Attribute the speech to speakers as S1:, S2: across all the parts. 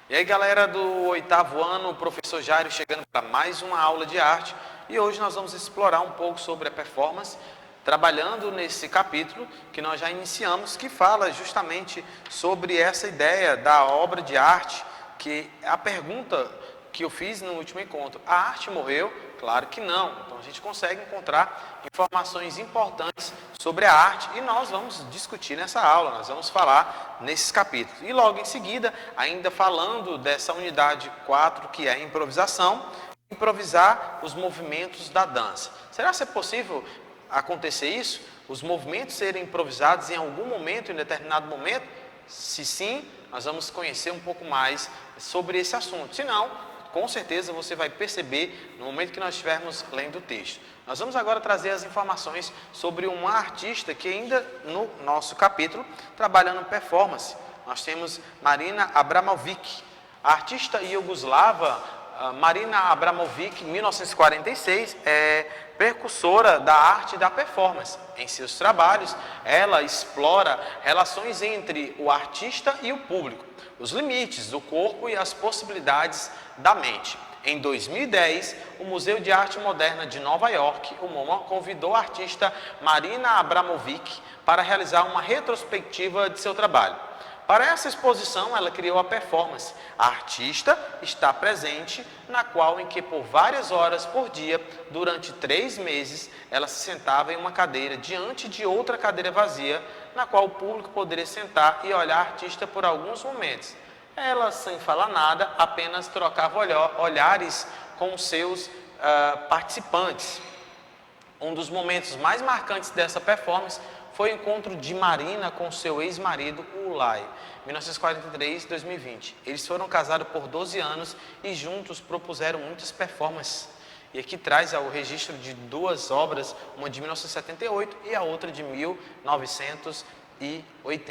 S1: E aí, galera do oitavo ano, o professor Jairo chegando para mais uma aula de arte. E hoje nós vamos explorar um pouco sobre a performance, trabalhando nesse capítulo que nós já iniciamos, que fala justamente sobre essa ideia da obra de arte, que a pergunta que eu fiz no último encontro: a arte morreu? Claro que não. Então a gente consegue encontrar informações importantes sobre a arte e nós vamos discutir nessa aula, nós vamos falar nesses capítulos. E logo em seguida, ainda falando dessa unidade 4, que é a improvisação, improvisar os movimentos da dança. Será que é possível acontecer isso? Os movimentos serem improvisados em algum momento, em determinado momento? Se sim, nós vamos conhecer um pouco mais sobre esse assunto. Se não, com certeza você vai perceber no momento que nós estivermos lendo o texto. Nós vamos agora trazer as informações sobre uma artista que ainda no nosso capítulo, trabalhando performance. Nós temos Marina Abramovic, a artista iugoslava Marina Abramovic, 1946, é precursora da arte da performance. Em seus trabalhos, ela explora relações entre o artista e o público, os limites do corpo e as possibilidades da mente. Em 2010, o Museu de Arte Moderna de Nova York, o MoMA, convidou a artista Marina Abramovic para realizar uma retrospectiva de seu trabalho. Para essa exposição, ela criou a performance. A artista está presente, na qual em que por várias horas por dia, durante 3 meses, ela se sentava em uma cadeira diante de outra cadeira vazia, na qual o público poderia sentar e olhar a artista por alguns momentos. Ela, sem falar nada, apenas trocava olhares com os seus participantes. Um dos momentos mais marcantes dessa performance foi o encontro de Marina com seu ex-marido, Ulay, 1943-2020. Eles foram casados por 12 anos e juntos propuseram muitas performances. E aqui traz o registro de 2 obras, uma de 1978 e a outra de 1980.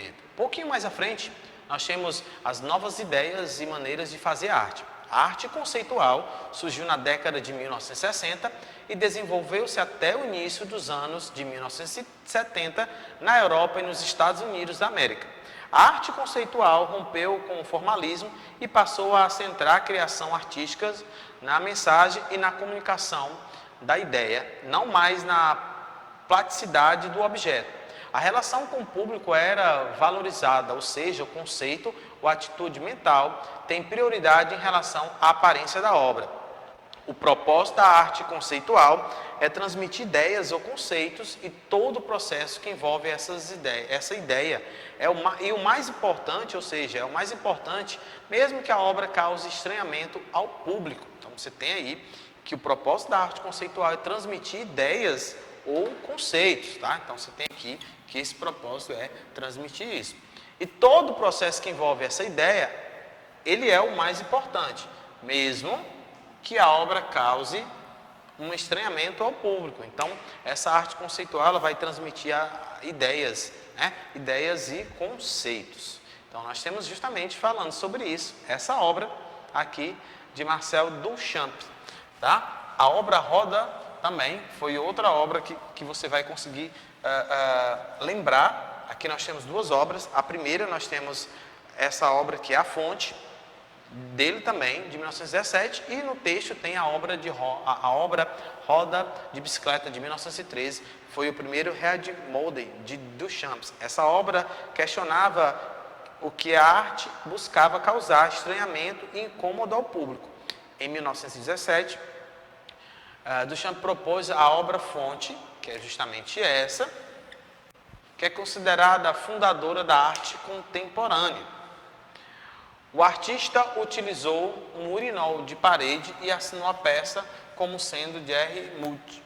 S1: Um pouquinho mais à frente, nós temos as novas ideias e maneiras de fazer arte. A arte conceitual surgiu na década de 1960 e desenvolveu-se até o início dos anos de 1970 na Europa e nos Estados Unidos da América. A arte conceitual rompeu com o formalismo e passou a centrar a criação artística na mensagem e na comunicação da ideia, não mais na platicidade do objeto. A relação com o público era valorizada, ou seja, o conceito ou atitude mental tem prioridade em relação à aparência da obra. O propósito da arte conceitual é transmitir ideias ou conceitos e todo o processo que envolve essa ideia. E o mais importante, ou seja, é o mais importante, mesmo que a obra cause estranhamento ao público. Então você tem aí que o propósito da arte conceitual é transmitir ideias ou conceitos, tá? Então você tem aqui que esse propósito é transmitir isso. E todo o processo que envolve essa ideia, ele é o mais importante, mesmo que a obra cause um estranhamento ao público. Então, essa arte conceitual ela vai transmitir ideias, né? Ideias e conceitos. Então, nós temos justamente falando sobre isso, essa obra aqui de Marcel Duchamp, tá? A obra Roda também foi outra obra que você vai conseguir lembrar. Aqui nós temos 2 obras. A primeira nós temos essa obra que é a fonte dele também, de 1917, e no texto tem a obra Roda de Bicicleta, de 1913, foi o primeiro Readmodel de Duchamp. Essa obra questionava o que a arte buscava causar estranhamento e incômodo ao público. Em 1917, Duchamp propôs a obra fonte, que é justamente essa, que é considerada a fundadora da arte contemporânea. O artista utilizou um urinol de parede e assinou a peça como sendo Jerry Muth.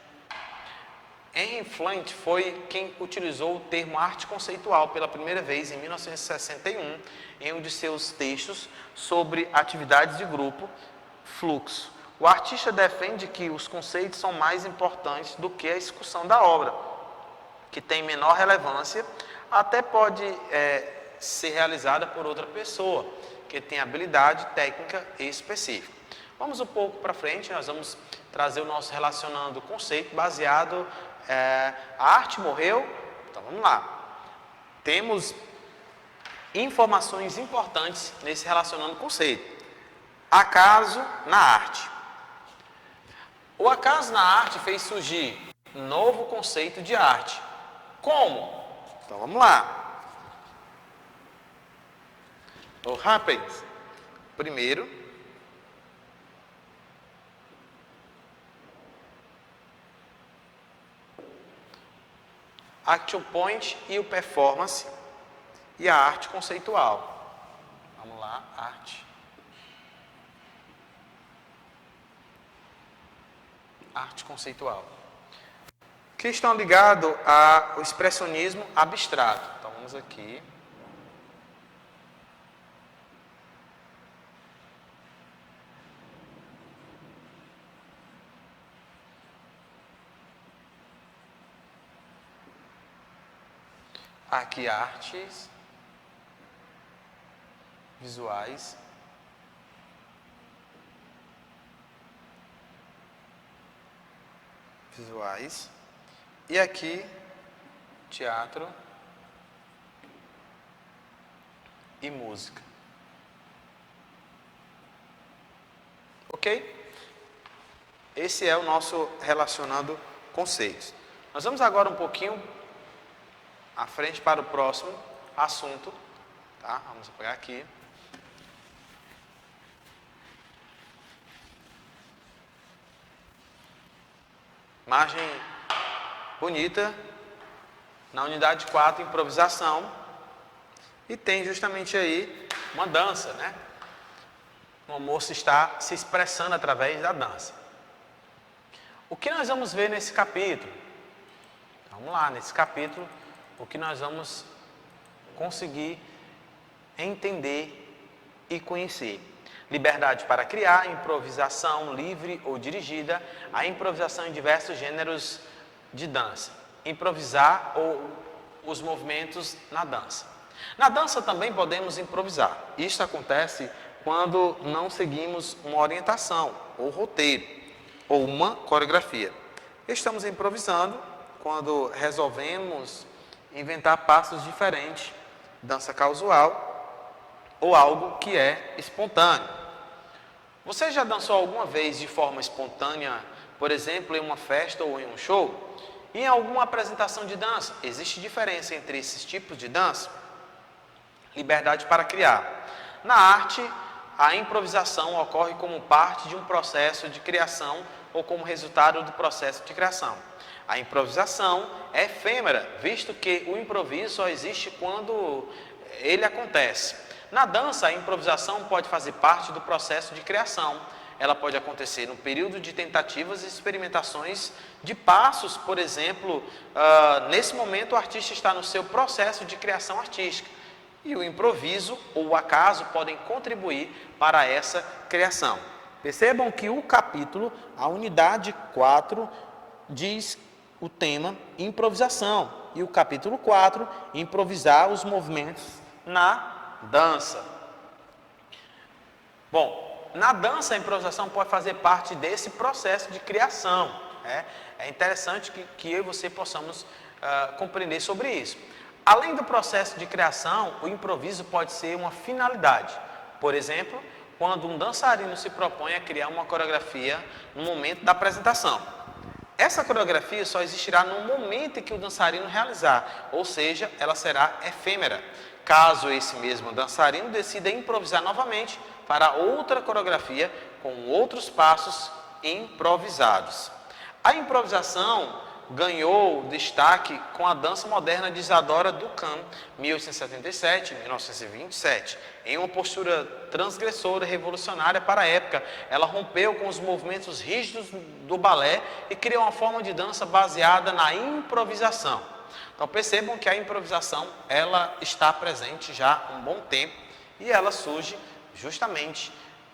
S1: Henry Flint foi quem utilizou o termo arte conceitual pela primeira vez em 1961 em um de seus textos sobre atividades de grupo, Fluxo. O artista defende que os conceitos são mais importantes do que a execução da obra, que tem menor relevância, até pode ser realizada por outra pessoa, que tem habilidade técnica específica. Vamos um pouco para frente, nós vamos trazer o nosso relacionando conceito baseado, a arte morreu, então vamos lá. Temos informações importantes nesse relacionando conceito. Acaso na arte. O acaso na arte fez surgir um novo conceito de arte. Como? Então vamos lá. What happens? Primeiro, action point e o performance e a arte conceitual. Vamos lá, arte. Arte conceitual. Que estão ligados ao expressionismo abstrato. Então vamos aqui. Aqui artes visuais e aqui teatro e música. Ok? Esse é o nosso relacionando conceitos. Nós vamos agora um pouquinho à frente para o próximo assunto, tá? Vamos pegar aqui. Imagem bonita, na unidade 4, improvisação, e tem justamente aí uma dança, né? Uma moça está se expressando através da dança. O que nós vamos ver nesse capítulo? Vamos lá, nesse capítulo, o que nós vamos conseguir entender e conhecer. Liberdade para criar, improvisação livre ou dirigida, a improvisação em diversos gêneros de dança. Improvisar ou os movimentos na dança. Na dança também podemos improvisar. Isto acontece quando não seguimos uma orientação, ou roteiro, ou uma coreografia. Estamos improvisando quando resolvemos inventar passos diferentes, dança casual, ou algo que é espontâneo. Você já dançou alguma vez de forma espontânea, por exemplo, em uma festa ou em um show? E em alguma apresentação de dança? Existe diferença entre esses tipos de dança? Liberdade para criar. Na arte, a improvisação ocorre como parte de um processo de criação ou como resultado do processo de criação. A improvisação é efêmera, visto que o improviso só existe quando ele acontece. Na dança, a improvisação pode fazer parte do processo de criação. Ela pode acontecer no período de tentativas e experimentações de passos, por exemplo, nesse momento o artista está no seu processo de criação artística. E o improviso ou o acaso podem contribuir para essa criação. Percebam que o capítulo, a unidade 4, diz o tema improvisação. E o capítulo 4, improvisar os movimentos na dança. Bom, na dança a improvisação pode fazer parte desse processo de criação. É interessante que eu e você possamos compreender sobre isso. Além do processo de criação, o improviso pode ser uma finalidade. Por exemplo, quando um dançarino se propõe a criar uma coreografia no momento da apresentação. Essa coreografia só existirá no momento em que o dançarino realizar, ou seja, ela será efêmera. Caso esse mesmo dançarino decida improvisar novamente para outra coreografia com outros passos improvisados. A improvisação ganhou destaque com a dança moderna de Isadora Duncan, 1877-1927. Em uma postura transgressora e revolucionária para a época, ela rompeu com os movimentos rígidos do balé e criou uma forma de dança baseada na improvisação. Então percebam que a improvisação ela está presente já há um bom tempo e ela surge justamente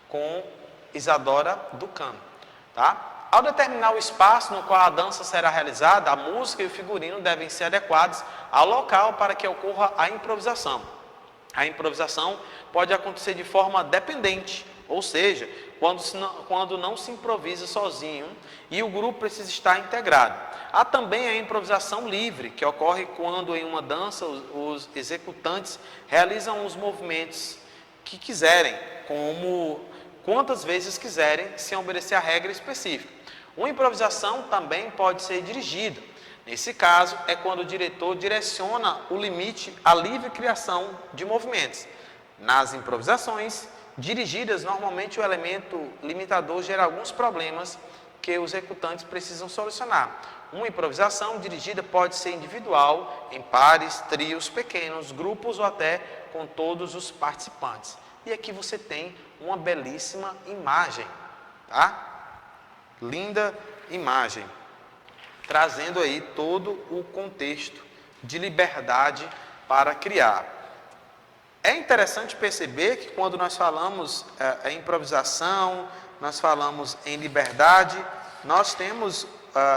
S1: com Isadora Duncan, tá? Ao determinar o espaço no qual a dança será realizada, a música e o figurino devem ser adequados ao local para que ocorra a improvisação. A improvisação pode acontecer de forma dependente, ou seja, quando não se improvisa sozinho e o grupo precisa estar integrado. Há também a improvisação livre, que ocorre quando em uma dança os executantes realizam os movimentos que quiserem, como quantas vezes quiserem, sem obedecer a regra específica. Uma improvisação também pode ser dirigida. Nesse caso, é quando o diretor direciona o limite à livre criação de movimentos. Nas improvisações dirigidas, normalmente o elemento limitador gera alguns problemas que os executantes precisam solucionar. Uma improvisação dirigida pode ser individual, em pares, trios, pequenos, grupos ou até com todos os participantes. E aqui você tem uma belíssima imagem, tá? Linda imagem, trazendo aí todo o contexto de liberdade para criar. É interessante perceber que quando nós falamos em improvisação, nós falamos em liberdade, nós temos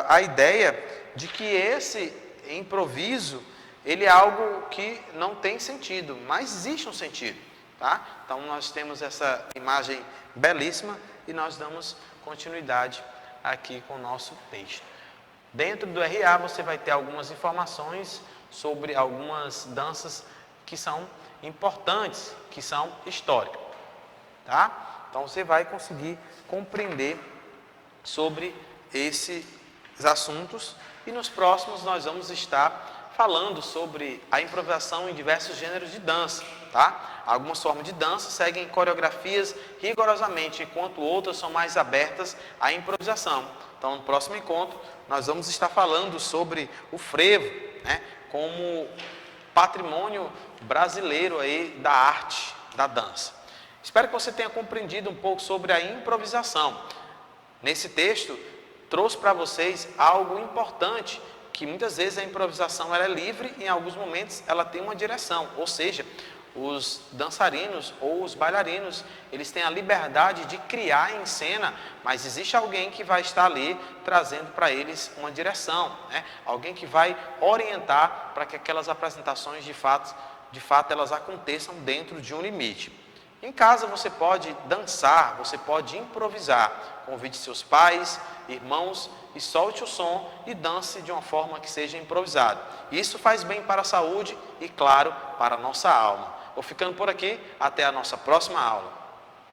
S1: a ideia de que esse improviso, ele é algo que não tem sentido, mas existe um sentido, tá? Então nós temos essa imagem belíssima e nós damos continuidade aqui com o nosso texto. Dentro do RA você vai ter algumas informações sobre algumas danças que são importantes, que são históricas, tá? Então você vai conseguir compreender sobre esses assuntos e nos próximos nós vamos estar falando sobre a improvisação em diversos gêneros de dança, tá? Algumas formas de dança seguem coreografias rigorosamente, enquanto outras são mais abertas à improvisação. Então, no próximo encontro, nós vamos estar falando sobre o frevo, né, como patrimônio brasileiro aí da arte, da dança. Espero que você tenha compreendido um pouco sobre a improvisação. Nesse texto, trouxe para vocês algo importante, que muitas vezes a improvisação ela é livre e em alguns momentos ela tem uma direção, ou seja, os dançarinos ou os bailarinos, eles têm a liberdade de criar em cena, mas existe alguém que vai estar ali trazendo para eles uma direção, né? Alguém que vai orientar para que aquelas apresentações de fato elas aconteçam dentro de um limite. Em casa você pode dançar, você pode improvisar, convide seus pais, irmãos e solte o som e dance de uma forma que seja improvisada. Isso faz bem para a saúde e, claro, para a nossa alma. Vou ficando por aqui, até a nossa próxima aula.